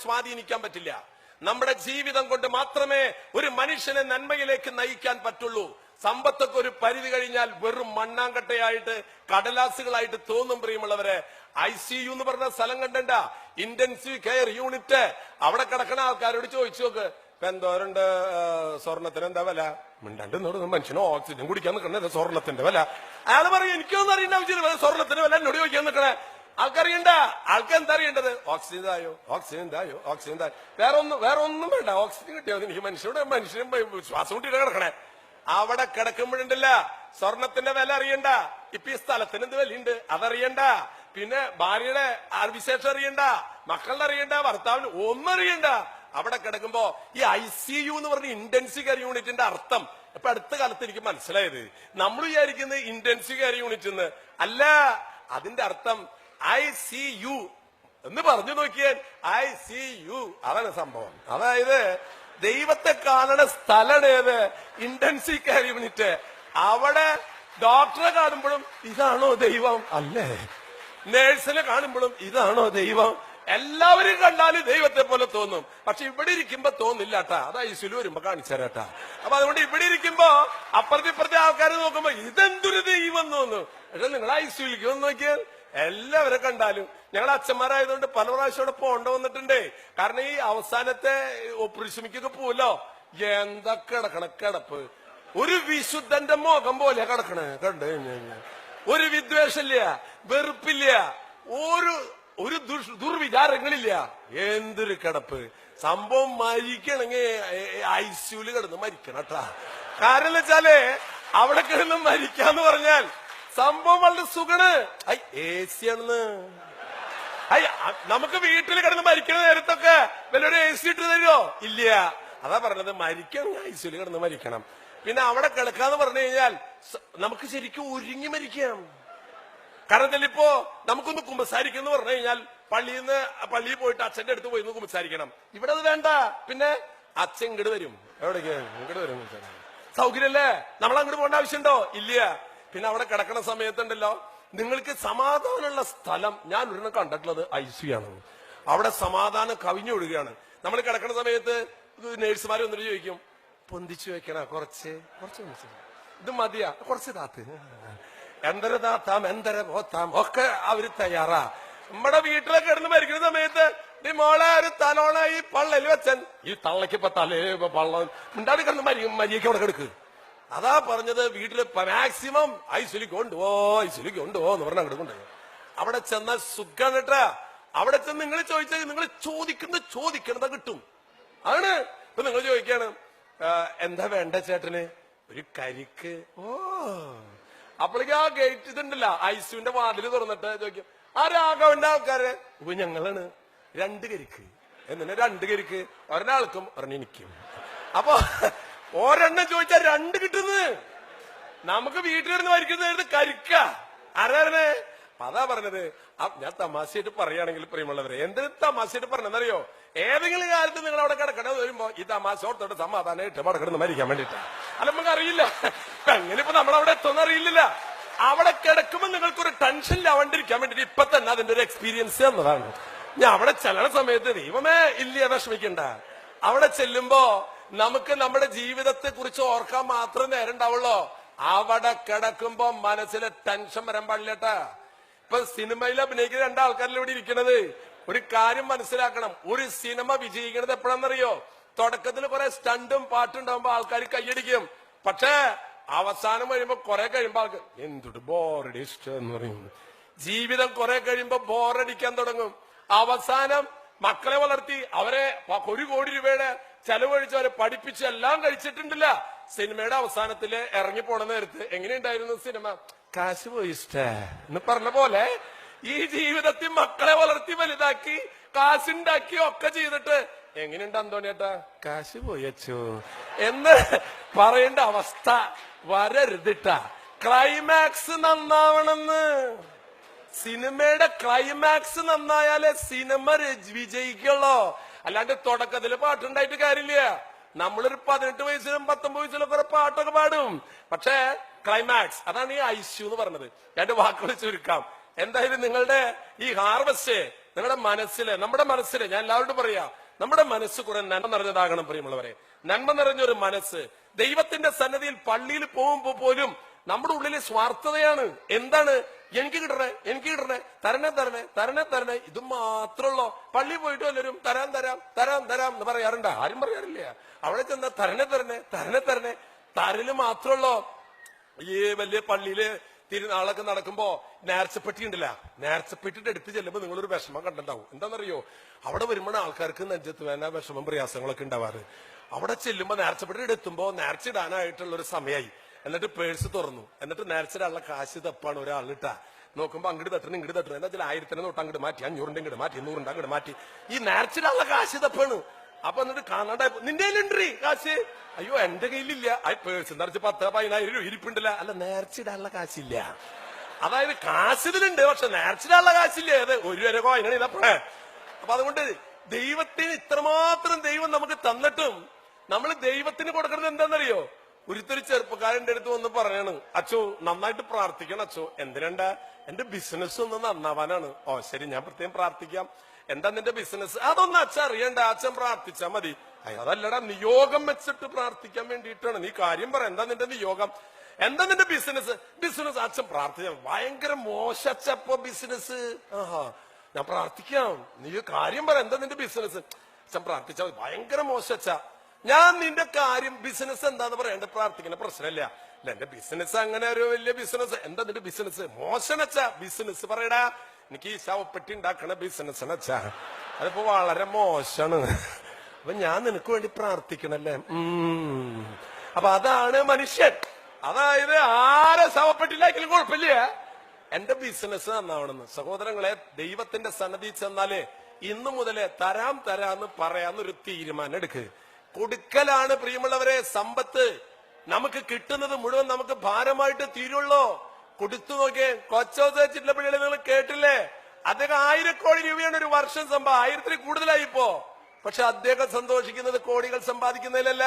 സ്വാധീനിക്കാൻ പറ്റില്ല. നമ്മുടെ ജീവിതം കൊണ്ട് മാത്രമേ ഒരു മനുഷ്യനെ നന്മയിലേക്ക് നയിക്കാൻ പറ്റുള്ളൂ. സമ്പത്തൊക്കെ ഒരു പരിധി കഴിഞ്ഞാൽ വെറും മണ്ണാങ്കട്ടയായിട്ട് കടലാസുകളായിട്ട് തോന്നും. പ്രിയമുള്ളവരെ, ICU എന്ന് പറഞ്ഞ സ്ഥലം കണ്ടണ്ട, ഇന്റൻസീവ് കെയർ യൂണിറ്റ്. അവിടെ കിടക്കണ ആൾക്കാരോട് ചോദിച്ചു നോക്ക്, ഇപ്പൊ എന്തോരുണ്ട് സ്വർണത്തിന് എന്താ വില? മിണ്ടാണ്ട് മനുഷ്യന് ഓക്സിജൻ കുടിക്കാൻ നിൽക്കണ സ്വർണത്തിന്റെ വില. അയാൾ പറയും എനിക്കൊന്നും അറിയേണ്ട ആവശ്യമില്ല, സ്വർണത്തിന്റെ വില എന്നോട് ചോദിക്കാൻ നിൽക്കണേ. ആൾക്കറിയണ്ട. ആൾക്ക് എന്താ അറിയേണ്ടത്? ഓക്സിജൻ തായോ, ഓക്സിജൻ തായോ, ഓക്സിജൻ തായോ. വേറെ ഒന്നും വേണ്ട, ഓക്സിജൻ കിട്ടിയാൽ എനിക്ക് മനുഷ്യനും ശ്വാസം മുട്ടിയിട്ട് കിടക്കണേ. അവിടെ കിടക്കുമ്പോഴുണ്ടല്ല സ്വർണത്തിന്റെ വില അറിയണ്ട. ഇപ്പൊ ഈ സ്ഥലത്തിന് എന്ത് വിലയുണ്ട് അതറിയണ്ട. പിന്നെ ഭാര്യയുടെ വിശേഷം അറിയണ്ട, മക്കളുടെ അറിയണ്ട, ഭർത്താവിന് ഒന്നും അറിയണ്ട. അവിടെ കിടക്കുമ്പോ ഈ ICU എന്ന് പറഞ്ഞ ഇന്റൻസീവ് കെയർ യൂണിറ്റിന്റെ അർത്ഥം ഇപ്പൊ അടുത്ത കാലത്ത് എനിക്ക് മനസ്സിലായത്. നമ്മൾ വിചാരിക്കുന്നത് ഇന്റൻസീവ് കെയർ യൂണിറ്റ് എന്ന് അല്ല. അതിന്റെ അർത്ഥം ICU എന്ന് പറഞ്ഞു നോക്കിയാൽ ICU അതാണ് സംഭവം. അതായത് ദൈവത്തെ കാണുന്ന സ്ഥലമാണ് ഏത്? Intensive care unit. അവിടെ ഡോക്ടറെ കാണുമ്പോഴും ഇതാണോ ദൈവം? അല്ലേ. നേഴ്സിനെ കാണുമ്പോഴും ഇതാണോ ദൈവം? എല്ലാവരും കണ്ടാലും ദൈവത്തെ പോലെ തോന്നും. പക്ഷെ ഇവിടെ ഇരിക്കുമ്പോ തോന്നില്ല കേട്ടാ. അത് ICU വരുമ്പോ കാണിച്ചു തരാട്ടാ. അപ്പൊ അതുകൊണ്ട് ഇവിടെ ഇരിക്കുമ്പോ അപ്പുറത്തെ ആൾക്കാർ നോക്കുമ്പോ ഇതെന്തൊരു ദൈവം തോന്നും. പക്ഷെ നിങ്ങൾ ICUലേക്ക് വന്ന് നോക്കിയാൽ എല്ലാവരെ കണ്ടാലും, ഞങ്ങൾ അച്ഛന്മാരായതുകൊണ്ട് പല പ്രാവശ്യം അവിടെ പോകേണ്ട വന്നിട്ടുണ്ടേ. കാരണം ഈ അവസാനത്തെ ഓപ്പറേഷനിക്കൊക്കെ പോവല്ലോ, എന്താ കിടക്കണ കിടപ്പ്. ഒരു വിശുദ്ധന്റെ മുഖം പോലെ കിടക്കണേ. കണ്ടു കഴിഞ്ഞാൽ ഒരു വിദ്വേഷമില്ല, വെറുപ്പില്ല, ഒരു ദുർവിചാരങ്ങളില്ല. എന്തൊരു കിടപ്പ്. സംഭവം മരിക്കണമെങ്കിൽ ICUല് കിടന്ന് മരിക്കണം കേട്ടാ. കാരണം എന്താ വെച്ചാല് അവിടെ കിടന്ന് മരിക്കാന്ന് പറഞ്ഞാൽ സംഭവം വളരെ സുഖണ്. AC ആണെന്ന്. നമുക്ക് വീട്ടിൽ കിടന്ന് മരിക്കണ നേരത്തൊക്കെ വല്ലൊരു AC ഇട്ട് തരുമോ? ഇല്ല. അതാ പറഞ്ഞത്, മരിക്കണം ICUല് കിടന്ന് മരിക്കണം. പിന്നെ അവിടെ കിടക്കാന്ന് പറഞ്ഞു കഴിഞ്ഞാൽ നമുക്ക് ശരിക്കും ഒരുങ്ങി മരിക്കാം. കാരണം ഇപ്പോ നമുക്കൊന്ന് കുമ്പസാരിക്കുന്നു പറഞ്ഞു കഴിഞ്ഞാൽ പള്ളിയിൽ പോയിട്ട് അച്ഛന്റെ അടുത്ത് പോയി കുമ്പസാരിക്കണം. ഇവിടെ അത് വേണ്ട. പിന്നെ അച്ഛൻ ഇങ്ങോട്ട് വരും. എവിടേക്ക്? ഇങ്ങോട്ട് വരും. സൗകര്യല്ലേ? നമ്മൾ അങ്ങോട്ട് പോകേണ്ട ആവശ്യമുണ്ടോ? ഇല്ല. പിന്നെ അവിടെ കിടക്കണ സമയത്തുണ്ടല്ലോ, നിങ്ങൾക്ക് സമാധാനമുള്ള സ്ഥലം ഞാൻ ഒരെണ്ണം കണ്ടിട്ടുള്ളത് ICU ആണ്. അവിടെ സമാധാനം കവിഞ്ഞൊഴുകയാണ്. നമ്മൾ കിടക്കുന്ന സമയത്ത് നേഴ്സുമാർ വന്നിട്ട് ചോദിക്കും, പൊന്തിച്ചു വെക്കണ കുറച്ച് ഇത് മതിയാ, കുറച്ച് താത്ത്, എന്തര താത്താം എന്തര പോത്താം ഒക്കെ അവര് തയ്യാറാ. നമ്മുടെ വീട്ടിലൊക്കെ കിടന്ന് മരിക്കുന്ന സമയത്ത് ഈ മോളെ ഒരു തലോണ ഈ പള്ളല് വെച്ചൻ, ഈ തള്ളക്ക് ഇപ്പൊ തലേ പള്ള ഉണ്ടാടി കിടന്ന് മരിയൊക്കെ അവിടെ കിടക്ക്. അതാ പറഞ്ഞത്, വീട്ടില് മാക്സിമം ICUലേക്ക് കൊണ്ടുപോ എന്ന് പറഞ്ഞ അങ്ങോട്ട് കൊണ്ടുപോയി. അവിടെ ചെന്നാൽ സുഖാണ് കേട്ടാ. അവിടെ ചെന്ന് നിങ്ങൾ ചോദിച്ചാൽ നിങ്ങൾ ചോദിക്കണത് കിട്ടും. ആണ്. ഇപ്പൊ നിങ്ങൾ ചോദിക്കാണ്, എന്താ വേണ്ട ചേട്ടന്? ഒരു കരിക്ക്. അപ്പോഴേക്ക് ആ ഗേറ്റ് ഇതുണ്ടല്ല, ICUന്റെ വാതില് തുറന്നിട്ട് ചോദിക്കും, ആ രാഘവന്റെ ആൾക്കാര്. ഇപ്പൊ ഞങ്ങളാണ്. 2 കരിക്ക്. എന്നിട്ട് 2 കരിക്ക് ഒരാൾക്കും എനിക്കും. അപ്പൊ ഒരെണ്ണം ചോദിച്ചാൽ 2 കിട്ടുന്നത്. നമുക്ക് വീട്ടിലിരുന്ന് മരിക്കുന്നത് കരിക്ക. ആരാണ്? അതാ പറഞ്ഞത്. ഞാൻ തമാശയായിട്ട് പറയുകയാണെങ്കിൽ പ്രിയമുള്ളവരെ, എന്ത് തമാശയായിട്ട് പറഞ്ഞെന്നറിയോ? ഏതെങ്കിലും കാലത്ത് നിങ്ങൾ അവിടെ കിടക്കണത് വരുമ്പോ ഈ തമാശ ഓർത്തോട്ട് സമാധാനമായിട്ട് അവിടെ കിടന്ന് മരിക്കാൻ വേണ്ടിട്ടാ. അല്ല, നമുക്ക് അറിയില്ല എങ്ങനെ ഇപ്പൊ നമ്മളവിടെ എത്തുമെന്ന് അറിയില്ല. അവിടെ കിടക്കുമ്പോൾ നിങ്ങൾക്കൊരു ടെൻഷൻ ഇല്ലാണ്ടിരിക്കാൻ വേണ്ടിട്ട് ഇപ്പൊ തന്നെ അതിന്റെ ഒരു എക്സ്പീരിയൻസ് എന്നതാണ്. ഞാൻ അവിടെ ചെല്ലണ സമയത്ത് ദൈവമേ ഇല്ല വിഷമിക്കണ്ട. അവിടെ ചെല്ലുമ്പോ നമുക്ക് നമ്മുടെ ജീവിതത്തെ കുറിച്ച് ഓർക്കാൻ മാത്രം നേരം ഉണ്ടാവുള്ളൂ. അവിടെ കിടക്കുമ്പോ മനസ്സിലെ ടെൻഷൻ വരാൻ പാടില്ലട്ടാ. ഇപ്പൊ സിനിമയിൽ അഭിനയിക്കുന്ന 2 ആൾക്കാരിൽ ഇവിടെ ഇരിക്കണത്. ഒരു കാര്യം മനസ്സിലാക്കണം, ഒരു സിനിമ വിജയിക്കണത് എപ്പോഴാണെന്നറിയോ? തുടക്കത്തിൽ കുറെ സ്റ്റണ്ടും പാട്ടും ഉണ്ടാവുമ്പോ ആൾക്കാർ കൈയടിക്കും. പക്ഷേ അവസാനം വരുമ്പോ കുറെ കഴിയുമ്പോ ആൾക്ക് എന്തൊരു ബോറടി ഇഷ്ടം എന്ന് പറയും. ജീവിതം കുറെ കഴിയുമ്പോ ബോറടിക്കാൻ തുടങ്ങും. അവസാനം മക്കളെ വളർത്തി അവരെ 1 കോടി രൂപയുടെ ചെലവഴിച്ച് അവരെ പഠിപ്പിച്ച് എല്ലാം കഴിച്ചിട്ടുണ്ടല്ല. സിനിമയുടെ അവസാനത്തില് ഇറങ്ങി പോണ നേരത്ത് എങ്ങനെയുണ്ടായിരുന്നു സിനിമ? കാശ് പോയി ഇഷ്ടേ എന്ന് പറഞ്ഞ പോലെ ഈ ജീവിതത്തിൽ മക്കളെ വളർത്തി വലുതാക്കി കാശുണ്ടാക്കി ഒക്കെ ചെയ്തിട്ട് എങ്ങനെയുണ്ട് അന്തോണിയേട്ടാ? കാശ് പോയച്ചു എന്ന് പറയേണ്ട അവസ്ഥ വരരുതിട്ടാ. ക്ലൈമാക്സ് നന്നാവണമെന്ന്. സിനിമയുടെ ക്ലൈമാക്സ് നന്നായാലേ സിനിമ വിജയിക്കുള്ളൂ. അല്ലാണ്ട് തുടക്കത്തില് പാട്ടുണ്ടായിട്ട് കാര്യമില്ല. നമ്മളൊരു 18 വയസ്സിലും 19 വയസ്സിലും കുറെ പാട്ടൊക്കെ പാടും. പക്ഷേ ക്ലൈമാക്സ്, അതാണ് ഈ ICU എന്ന് പറഞ്ഞത്. 2 വാക്കുകൾ ചുരുക്കാം. എന്തായാലും നിങ്ങളുടെ ഈ ഹാർവസ്റ്റ് നിങ്ങളുടെ മനസ്സില്, നമ്മുടെ മനസ്സില്, ഞാൻ എല്ലാവരോടും പറയാ, നമ്മുടെ മനസ്സ് കുറെ നന്മ നിറഞ്ഞതാകണം പ്രിയമുള്ളവരെ. നന്മ നിറഞ്ഞൊരു മനസ്സ്. ദൈവത്തിന്റെ സന്നദ്ധിയിൽ പള്ളിയിൽ പോകുമ്പോ പോലും നമ്മുടെ ഉള്ളിലെ സ്വാർത്ഥതയാണ്. എന്താണ്? എനിക്ക് കിട്ടണേ, എനിക്ക് കിട്ടണേ, തരണേ തരണേ തരണേ തരണേ, ഇത് മാത്രമുള്ളോ? പള്ളി പോയിട്ട് എല്ലാവരും തരാം തരാം തരാം തരാം എന്ന് പറയാറുണ്ട്? ആരും പറയാറില്ല. അവിടെ ചെന്ന തരണേ തരണേ തരണേ തരണേ, തരല് മാത്രമുള്ളോ? ഈ വലിയ പള്ളിയില് തിരുനാളൊക്കെ നടക്കുമ്പോ നേർച്ചപ്പെട്ടി ഉണ്ടല്ല, നേർച്ചപ്പെട്ടിട്ട് എടുത്ത് ചെല്ലുമ്പോ നിങ്ങളൊരു വിഷമം കണ്ടിട്ടുണ്ടാവും. എന്താണെന്നറിയോ? അവിടെ വരുമ്പോൾ ആൾക്കാർക്ക് നെഞ്ചത്ത് വേന വിഷമം പ്രയാസങ്ങളൊക്കെ ഉണ്ടാവാറ്. അവിടെ ചെല്ലുമ്പോ നേർച്ചപ്പെട്ടി എടുത്തുമ്പോ നേർച്ച ഇടാനായിട്ടുള്ള ഒരു സമയമായി. എന്നിട്ട് പേഴ്സ് തുറന്നു. എന്നിട്ട് നേർച്ചയിലുള്ള കാശ് തപ്പാണ് ഒരാളിട്ടാ. നോക്കുമ്പോ അങ്ങോട്ട് തട്ടണം ഇങ്ങോട്ട് തട്ടണം. എന്താ വെച്ചാൽ 1000 തൊട്ട് അങ്ങോട്ട് മാറ്റി, 500 ഇങ്ങോട്ട് മാറ്റി, 100 അങ്ങോട്ട് മാറ്റി. ഈ നേർച്ചയിലുള്ള കാശ് തപ്പാണ്. അപ്പൊ എന്നിട്ട് കാണാണ്ടായി, നിന്റെ കയ്യിലുണ്ട് കാശ്? അയ്യോ എന്റെ കയ്യിലില്ല. ആ പേഴ്സ് നിറച്ച് 10,000-10,000 രൂപ ഇരിപ്പുണ്ടല്ല. അല്ല, നേർച്ചയിടാനുള്ള കാശില്ല. അതായത് കാശിലുണ്ട്, പക്ഷെ നേർച്ചയിടാനുള്ള കാശില്ല. അത് 1 രൂപ കോയിനാണ് ഇതപ്പോഴേ. അപ്പൊ അതുകൊണ്ട് ദൈവത്തിന് ഇത്രമാത്രം ദൈവം നമുക്ക് തന്നിട്ടും നമ്മൾ ദൈവത്തിന് കൊടുക്കുന്നത് എന്താണെന്നറിയോ? ഒരുത്തൊരു ചെറുപ്പക്കാരന്റെ അടുത്ത് വന്ന് പറയാണ്, അച്ചോ നന്നായിട്ട് പ്രാർത്ഥിക്കണം അച്ചോ. എന്തിനാ? എന്റെ ബിസിനസ് ഒന്ന് നന്നാവാനാണ്. ഓ ശരി, ഞാൻ പ്രത്യേകം പ്രാർത്ഥിക്കാം. എന്താ നിന്റെ ബിസിനസ്? അതൊന്നും അച്ഛൻ അറിയണ്ട, അച്ഛൻ പ്രാർത്ഥിച്ചാ മതി. അതല്ലടാ, നിയോഗം വെച്ചിട്ട് പ്രാർത്ഥിക്കാൻ വേണ്ടിയിട്ടാണ്. നീ കാര്യം പറ, എന്താ നിന്റെ നിയോഗം? എന്താ നിന്റെ ബിസിനസ്? ബിസിനസ് അച്ഛൻ പ്രാർത്ഥിച്ച ഭയങ്കര മോശപ്പോ ബിസിനസ്. ആഹാ, ഞാൻ പ്രാർത്ഥിക്കാം. നീ കാര്യം പറ, എന്താ നിന്റെ ബിസിനസ്? അച്ഛൻ പ്രാർത്ഥിച്ചാ മതി, ഭയങ്കര മോശച്ച. ഞാൻ നിന്റെ കാര്യം ബിസിനസ് എന്താന്ന് പറയണ്ട, പ്രാർത്ഥിക്കുന്ന പ്രശ്നമില്ല. അല്ല, എന്റെ ബിസിനസ് അങ്ങനെ ഒരു വലിയ ബിസിനസ്. എന്താ നിന്റെ ബിസിനസ്? മോശനച്ച ബിസിനസ് പറയടാ. എനിക്ക് ഈ ശവപ്പെട്ടി ഉണ്ടാക്കണ ബിസിനസ് അച്ഛാ, അതിപ്പോ വളരെ മോശമാണ്. അപ്പൊ ഞാൻ നിനക്ക് വേണ്ടി പ്രാർത്ഥിക്കണല്ലേ. അപ്പൊ അതാണ് മനുഷ്യൻ. അതായത് ആരെ ശവപ്പെട്ടില്ലാക്കലും കുഴപ്പമില്ല, എന്റെ ബിസിനസ് നന്നാവണമെന്ന്. സഹോദരങ്ങളെ, ദൈവത്തിന്റെ സന്നദ്ധി ചെന്നാലേ ഇന്നു മുതലേ തരാം തരാന്ന് പറയാന്നൊരു തീരുമാനം എടുക്ക്. കൊടുക്കലാണ് പ്രിയമുള്ളവരെ സമ്പത്ത്. നമുക്ക് കിട്ടുന്നത് മുഴുവൻ നമുക്ക് ഭാരമായിട്ട് തീരുള്ളൂ. കൊടുത്തു നോക്കിയേ. കൊച്ചോസ് ചിറ്റലപ്പള്ളിയിൽ നിങ്ങൾ കേട്ടില്ലേ? അദ്ദേഹം 1000 കോടി രൂപയാണ് ഒരു വർഷം 1000-ൽ കൂടുതലായി ഇപ്പോ. പക്ഷെ അദ്ദേഹം സന്തോഷിക്കുന്നത് കോടികൾ സമ്പാദിക്കുന്നതിലല്ല.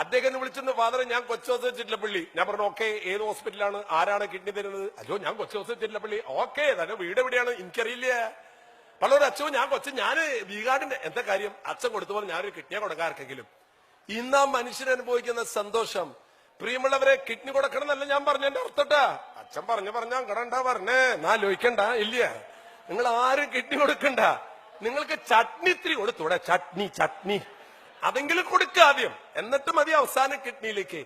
അദ്ദേഹം വിളിച്ചെന്ന്, ഫാദറെ ഞാൻ കൊച്ചോസ് ചിറ്റലപ്പള്ളി. ഞാൻ പറഞ്ഞു, ഓക്കെ, ഏത് ഹോസ്പിറ്റലാണ്, ആരാണ് കിഡ്നി തരുന്നത്? അയ്യോ ഞാൻ കൊച്ചോസ് ചിറ്റലപ്പള്ളി. ഓക്കെ, തന്നെ വീട് എവിടെയാണ്? എനിക്കറിയില്ല. പലരും അച്ഛൻ ഞാൻ വീഗാടിന്റെ. എന്താ കാര്യം? അച്ഛൻ കൊടുത്തുപോലെ ഞാനൊരു കിഡ്നിയെ കൊടുക്കാം ആർക്കെങ്കിലും. ഇന്ന് ആ മനുഷ്യൻ അനുഭവിക്കുന്ന സന്തോഷം പ്രിയമുള്ളവരെ, കിഡ്നി കൊടുക്കണം എന്നല്ല ഞാൻ പറഞ്ഞ എന്റെ അർത്ഥട്ടാ. അച്ഛൻ പറഞ്ഞ അങ്ങടണ്ടാ പറഞ്ഞേ, ആലോചിക്കണ്ട. ഇല്ല, നിങ്ങൾ ആരും കിഡ്നി കൊടുക്കണ്ട. നിങ്ങൾക്ക് ചട്നി ഇത്തിരി കൊടുത്തൂടെ? ചട്നി അതെങ്കിലും കൊടുക്കുക ആദ്യം, എന്നിട്ട് മതി അവസാനം കിഡ്നിയിലേക്ക്.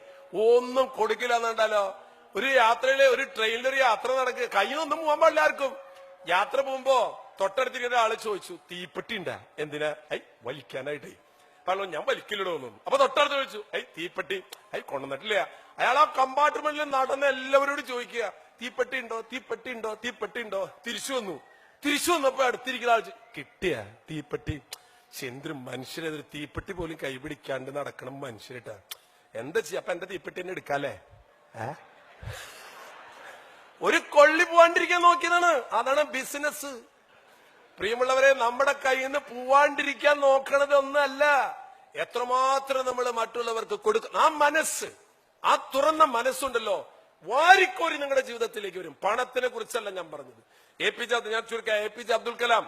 ഒന്നും കൊടുക്കില്ല എന്നുണ്ടല്ലോ. ഒരു യാത്രയിലെ, ഒരു ട്രെയിനിലൊരു യാത്ര നടക്കുക, കയ്യിലൊന്നും പോകാൻ പാടില്ല ആർക്കും. യാത്ര പോകുമ്പോ തൊട്ടടുത്തിരിക്കുന്ന ഒരാള് ചോദിച്ചു, തീപ്പെട്ടി ഉണ്ടാ? എന്തിനാ? വലിക്കാനായിട്ടേ. പറഞ്ഞു, ഞാൻ വലിക്കില്ലടോ ഒന്നും. അപ്പൊ തൊട്ടടുത്ത് ചോദിച്ചു, തീപ്പെട്ടി? കൊണ്ടുവന്നിട്ടില്ല. അയാൾ ആ കമ്പാർട്ട്മെന്റിൽ നടന്ന് എല്ലാവരോടും ചോദിക്കുക, തീപ്പെട്ടി ഉണ്ടോ തീപ്പെട്ടി ഉണ്ടോ തീപ്പെട്ടി ഉണ്ടോ? തിരിച്ചു വന്നപ്പോ അടുത്തിരിക്കുന്ന ആൾ, കിട്ടിയ തീപ്പെട്ടി? എന്തൊരു മനുഷ്യരതൊരു തീപ്പെട്ടി പോലും കൈപിടിക്കാണ്ട് നടക്കണം മനുഷ്യരിട്ടാ. എന്താ ചെയ്യാ? അപ്പൊ എന്റെ തീപ്പെട്ടി തന്നെ എടുക്കാല്ലേ? ഒരു കൊള്ളി പോവാണ്ടിരിക്കാൻ നോക്കിയതാണ്. അതാണ് ബിസിനസ്. പ്രിയമുള്ളവരെ, നമ്മുടെ കയ്യിൽ നിന്ന് പോവാണ്ടിരിക്കാൻ നോക്കണത് ഒന്നല്ല, എത്രമാത്രം നമ്മൾ മറ്റുള്ളവർക്ക് കൊടുക്കും. ആ മനസ്സ്, ആ തുറന്ന മനസ്സുണ്ടല്ലോ, വാരിക്കോരി നിങ്ങളുടെ ജീവിതത്തിലേക്ക് വരും. പണത്തിനെ കുറിച്ചല്ല ഞാൻ പറഞ്ഞത്. ഞാൻ ചുരുക്കം APJ അബ്ദുൽ കലാം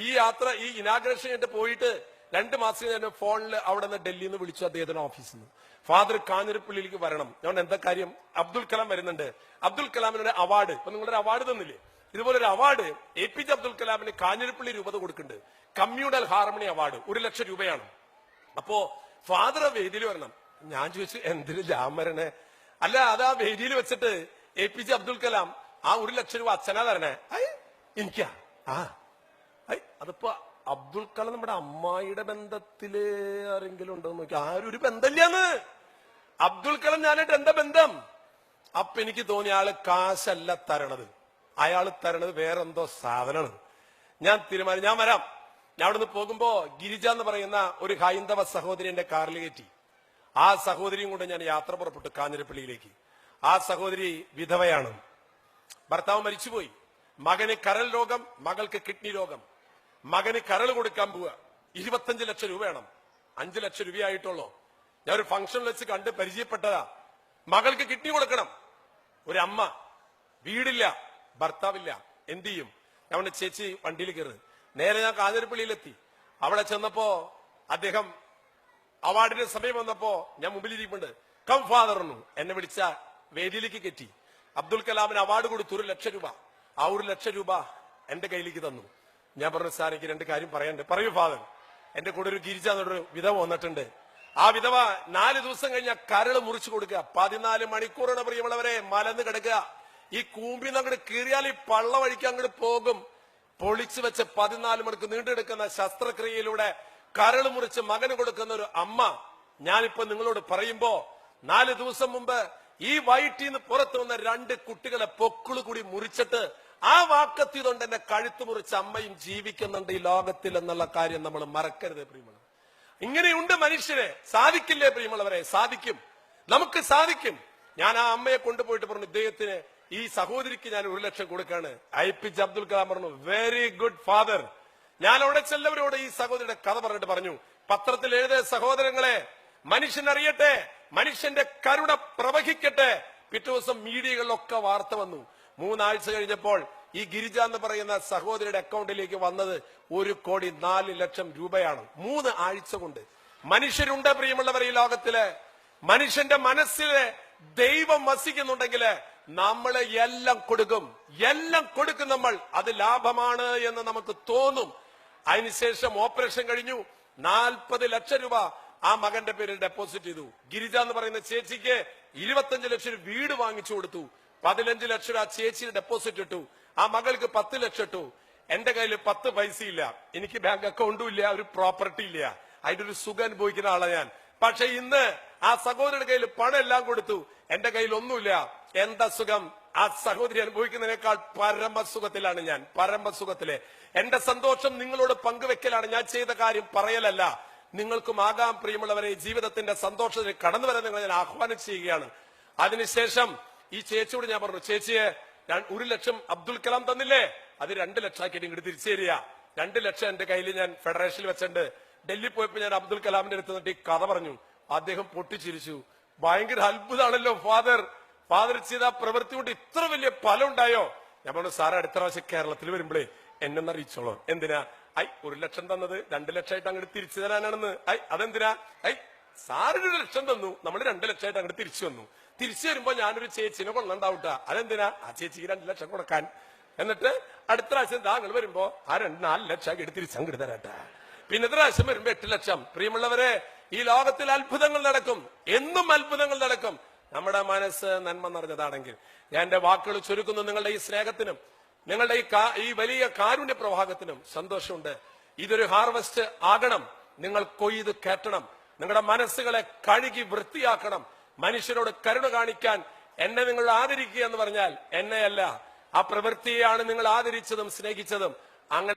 ഈ യാത്ര, ഈ ഇനാഗ്രേഷൻ ആയിട്ട് പോയിട്ട് 2 മാസം ഞാൻ ഫോണിൽ അവിടെ നിന്ന് ഡൽഹിയിൽ നിന്ന് വിളിച്ചു അദ്ദേഹത്തിന്റെ ഓഫീസിൽ നിന്ന്, ഫാദർ കാഞ്ഞിരപ്പള്ളിയിലേക്ക് വരണം. ഞാൻ എന്താ കാര്യം? അബ്ദുൽ കലാം വരുന്നുണ്ട്. അബ്ദുൽ കലാമിനൊരു അവാർഡ്, ഇപ്പൊ നിങ്ങളൊരു അവാർഡ് തന്നില്ലേ, ഇതുപോലൊരു അവാർഡ് APJ അബ്ദുൽ കലാമിന് കാഞ്ഞിരപ്പള്ളി രൂപത കൊടുക്കുന്നുണ്ട്. കമ്മ്യൂണൽ ഹാർമണി അവാർഡ് 1 ലക്ഷം രൂപയാണ്. അപ്പോ ഫാദർ ആ വേദിയിൽ വരണം. ഞാൻ ചോദിച്ചു, എന്തിനു ഞാൻ വരണേ? അല്ല, അത് ആ വേദിയിൽ വെച്ചിട്ട് APJ അബ്ദുൽ കലാം ആ 1 ലക്ഷം രൂപ അച്ഛനാ തരണേ. എനിക്കാ? അതിപ്പോ അബ്ദുൽ കലാം നമ്മുടെ അമ്മായിയുടെ ബന്ധത്തില് ആരെങ്കിലും ഉണ്ടോ എന്ന് നോക്കി. ആരും ഒരു ബന്ധമില്ലാന്ന്. അബ്ദുൽ കലാം ഞാനായിട്ട് എന്താ ബന്ധം? അപ്പൊ എനിക്ക് തോന്നി ആള് കാശല്ല തരണത്, അയാൾ തരണത് വേറെന്തോ സാധനമാണ്. ഞാൻ തീരുമാനം, ഞാൻ വരാം. ഞാൻ അവിടെ നിന്ന് പോകുമ്പോ ഗിരിജ എന്ന് പറയുന്ന ഒരു ഹൈന്ദവ സഹോദരി എന്റെ കാറിൽ കയറ്റി. ആ സഹോദരിയും കൊണ്ട് ഞാൻ യാത്ര പുറപ്പെട്ടു കാഞ്ഞിരപ്പള്ളിയിലേക്ക്. ആ സഹോദരി വിധവയാണ്, ഭർത്താവ് മരിച്ചുപോയി. മകന് കരൾ രോഗം, മകൾക്ക് കിഡ്നി രോഗം. മകന് കരൾ കൊടുക്കാൻ പോവുക, 25 ലക്ഷം രൂപ വേണം. 5 ലക്ഷം രൂപയായിട്ടുള്ളൂ. ഞാൻ ഒരു ഫംഗ്ഷനിൽ വെച്ച് കണ്ട് പരിചയപ്പെട്ടതാ. മകൾക്ക് കിഡ്നി കൊടുക്കണം. ഒരു അമ്മ, വീടില്ല, ഭർത്താവില്ല, എന്ത് ചെയ്യും? ഞാൻ പറഞ്ഞു ചേച്ചി വണ്ടിയിൽ കയറ്. നേരെ ഞാൻ കാഞ്ഞിരപ്പള്ളിയിലെത്തി. അവിടെ ചെന്നപ്പോ അദ്ദേഹം അവാർഡിന്റെ സമയം വന്നപ്പോ ഞാൻ മുമ്പിലിരിപ്പുണ്ട്. കം ഫാദർ എന്നു എന്നെ വിളിച്ച വേദിയിലേക്ക് കെറ്റി. അബ്ദുൽ കലാമിന് അവാർഡ് കൊടുത്തു 1 ലക്ഷം രൂപ. ആ 1 ലക്ഷം രൂപ എന്റെ കയ്യിലേക്ക് തന്നു. ഞാൻ പറഞ്ഞു സാർ എനിക്ക് 2 കാര്യം പറയാനുണ്ട്. പറയൂ ഫാദർ. എന്റെ കൂടെ ഒരു ഗിരിജ എന്നൊരു വിധവ വന്നിട്ടുണ്ട്. ആ വിധവ 4 ദിവസം കഴിഞ്ഞ കരള് മുറിച്ചു കൊടുക്കുക. 14 മണിക്കൂറാണ് പ്രിയമുള്ളവരെ മലന്ന് കിടക്കുക. ഈ കൂമ്പിന്ന് അങ്ങോട്ട് കീറിയാൽ ഈ പള്ള വഴിക്ക് അങ്ങോട്ട് പോകും. പൊളിച്ചു വെച്ച് 14 മണിക്കൂർ നീണ്ടെടുക്കുന്ന ശസ്ത്രക്രിയയിലൂടെ കരള് മുറിച്ച് മകന് കൊടുക്കുന്ന ഒരു അമ്മ. ഞാനിപ്പോ നിങ്ങളോട് പറയുമ്പോ 4 ദിവസം മുമ്പ് ഈ വയറ്റിന്ന് പുറത്തു വന്ന 2 കുട്ടികളെ പൊക്കിള് കൂടി മുറിച്ചിട്ട് ആ വാക്കത്തി കൊണ്ട് എന്നെ കഴുത്ത് മുറിച്ച അമ്മയും ജീവിക്കുന്നുണ്ട് ഈ ലോകത്തിൽ എന്നുള്ള കാര്യം നമ്മൾ മറക്കരുത് പ്രിയമുള്ളവർ. ഇങ്ങനെയുണ്ട് മനുഷ്യരെ. സാധിക്കില്ലേ പ്രിയമുള്ളവരെ? സാധിക്കും, നമുക്ക് സാധിക്കും. ഞാൻ ആ അമ്മയെ കൊണ്ടുപോയിട്ട് പറഞ്ഞു ഇദ്ദേഹത്തിന് ഈ സഹോദരിക്ക് ഞാൻ 1 ലക്ഷം കൊടുക്കാണ്. IPJ അബ്ദുൽ കലാം പറഞ്ഞു വെരി ഗുഡ് ഫാദർ. ഞാൻ അവിടെ ചെല്ലവരോട് ഈ സഹോദരിയുടെ കഥ പറഞ്ഞിട്ട് പറഞ്ഞു പത്രത്തിൽ എഴുതിയ സഹോദരങ്ങളെ മനുഷ്യൻ അറിയട്ടെ, മനുഷ്യന്റെ കരുണ പ്രവഹിക്കട്ടെ. പിറ്റേ ദിവസം മീഡിയകളിലൊക്കെ വാർത്ത വന്നു. 3 ആഴ്ച കഴിഞ്ഞപ്പോൾ ഈ ഗിരിജ എന്ന് പറയുന്ന സഹോദരിയുടെ അക്കൗണ്ടിലേക്ക് വന്നത് 1,04,00,000 രൂപയാണ്. 3 ആഴ്ച കൊണ്ട്. മനുഷ്യരുണ്ട് പ്രിയമുള്ളവർ ഈ ലോകത്തില്. മനുഷ്യന്റെ മനസ്സില് ദൈവം വസിക്കുന്നുണ്ടെങ്കിൽ നമ്മളെ എല്ലാം കൊടുക്കും, എല്ലാം കൊടുക്കും നമ്മൾ. അത് ലാഭമാണ് എന്ന് നമുക്ക് തോന്നും. അതിനുശേഷം ഓപ്പറേഷൻ കഴിഞ്ഞു. 40 ലക്ഷം രൂപ ആ മകന്റെ പേരിൽ ഡെപ്പോസിറ്റ് ചെയ്തു. ഗിരിജ എന്ന് പറയുന്ന ചേച്ചിക്ക് 25 ലക്ഷം വീട് വാങ്ങിച്ചു കൊടുത്തു. 15 ലക്ഷം ആ ചേച്ചിയുടെ ഡെപ്പോസിറ്റ് ഇട്ടു. ആ മകൾക്ക് 10 ലക്ഷം ഇട്ടു. എന്റെ കയ്യിൽ 10 പൈസ ഇല്ല, എനിക്ക് ബാങ്ക് അക്കൗണ്ടും ഇല്ല, ഒരു പ്രോപ്പർട്ടി ഇല്ല. അതിന്റെ ഒരു സുഖം അനുഭവിക്കുന്ന ആളാണ് ഞാൻ. പക്ഷെ ഇന്ന് ആ സഹോദരിയുടെ കയ്യിൽ പണം എല്ലാം കൊടുത്തു, എന്റെ കയ്യിൽ ഒന്നുമില്ല. എന്താ സുഖം? ആ സഹോദരി അനുഭവിക്കുന്നതിനേക്കാൾ പരമസുഖത്തിലാണ് ഞാൻ, പരമസുഖത്തിലെ. എന്റെ സന്തോഷം നിങ്ങളോട് പങ്കുവെക്കലാണ്. ഞാൻ ചെയ്ത കാര്യം പറയലല്ല. നിങ്ങൾക്കും ആകാം പ്രിയമുള്ളവരെ. ജീവിതത്തിന്റെ സന്തോഷത്തിൽ കടന്നു വരാൻ നിങ്ങൾ ഞാൻ ആഹ്വാനം ചെയ്യുകയാണ്. അതിനുശേഷം ഈ ചേച്ചിയോട് ഞാൻ പറഞ്ഞു ചേച്ചിയെ 1 ലക്ഷം അബ്ദുൽ കലാം തന്നില്ലേ, അത് 2 ലക്ഷമാക്കിയിട്ട് ഇങ്ങോട്ട് തിരിച്ചു തരിക. 2 ലക്ഷം എന്റെ കയ്യിൽ ഞാൻ ഫെഡറേഷനിൽ വെച്ചിട്ടുണ്ട്. ഡൽഹി പോയപ്പോ ഞാൻ അബ്ദുൽ കലാമിന്റെ അടുത്ത് നിന്നിട്ട് ഈ കഥ പറഞ്ഞു. അദ്ദേഹം പൊട്ടിച്ചിരിച്ചു. ഭയങ്കര അത്ഭുതമാണല്ലോ ഫാദർ, ഫാദർ ചെയ്ത പ്രവൃത്തി കൊണ്ട് ഇത്ര വലിയ ഫലം ഉണ്ടായോ? ഞാൻ പറഞ്ഞു സാറ് അടുത്ത പ്രാവശ്യം കേരളത്തിൽ വരുമ്പോഴേ എന്നെ അറിയിച്ചോളൂ. എന്തിനാ? 1 ലക്ഷം തന്നത് 2 ലക്ഷമായിട്ട് അങ്ങോട്ട് തിരിച്ചു തരാനാണെന്ന്. അതെന്തിനാ? സാറിന് 1 ലക്ഷം തന്നു, നമ്മൾ 2 ലക്ഷമായിട്ട് അങ്ങോട്ട് തിരിച്ചു വന്നു. തിരിച്ചു വരുമ്പോ ഞാനൊരു ചേച്ചിനെ കൊള്ളണ്ടാവൂട്ട. അതെന്തിനാ? ആ ചേച്ചിക്ക് 2 ലക്ഷം കൊടുക്കാൻ. എന്നിട്ട് അടുത്ത പ്രാവശ്യം താങ്കൾ വരുമ്പോ ആ 4 ലക്ഷം ആക്കി തിരിച്ചങ്ങോട്ട് തരാട്ടാ. പിന്നെ പ്രാവശ്യം വരുമ്പോ 8 ലക്ഷം. പ്രിയമുള്ളവരെ, ഈ ലോകത്തിൽ അത്ഭുതങ്ങൾ നടക്കും, എന്നും അത്ഭുതങ്ങൾ നടക്കും. നമ്മുടെ മനസ്സ് നന്മ നിറഞ്ഞതാണെങ്കിൽ. ഞാൻ എന്റെ വാക്കുകൾ ചുരുക്കുന്നു. നിങ്ങളുടെ ഈ സ്നേഹത്തിനും നിങ്ങളുടെ ഈ വലിയ കാരുണ്യ പ്രവാഹത്തിനും സന്തോഷമുണ്ട്. ഇതൊരു ഹാർവസ്റ്റ് ആകണം. നിങ്ങൾ കൊയ്ത് കയറ്റണം. നിങ്ങളുടെ മനസ്സുകളെ കഴുകി വൃത്തിയാക്കണം. മനുഷ്യരോട് കരുണ കാണിക്കാൻ എന്നെ നിങ്ങൾ ആദരിക്കുക എന്ന് പറഞ്ഞാൽ എന്നെയല്ല, ആ പ്രവൃത്തിയെയാണ് നിങ്ങൾ ആദരിച്ചതും സ്നേഹിച്ചതും. അങ്ങനെ